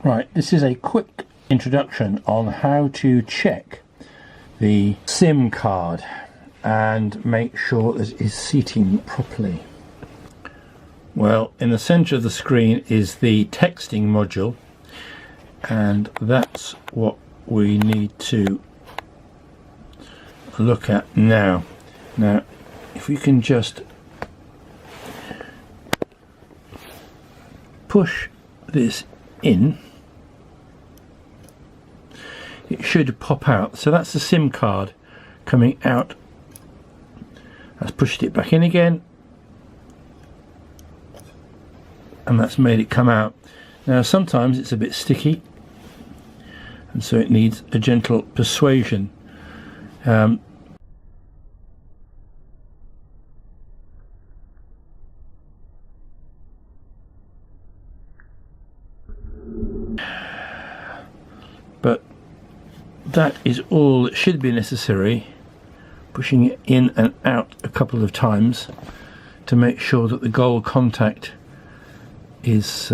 Right, this is a quick introduction on how to check the SIM card and make sure that it is seating properly. Well, in the center of the screen is the texting module, and that's what we need to look at now. Now, if we can just push this in, it should pop out. So that's the SIM card coming out. That's pushed it back in again, and that's made it come out. Now sometimes it's a bit sticky, and so it needs a gentle persuasion. But that is all that should be necessary. Pushing it in and out a couple of times to make sure that the gold contact is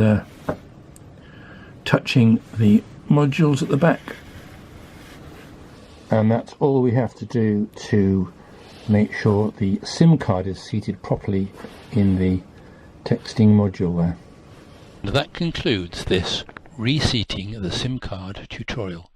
touching the modules at the back. And that's all we have to do to make sure the SIM card is seated properly in the texting module there. And that concludes this reseating the SIM card tutorial.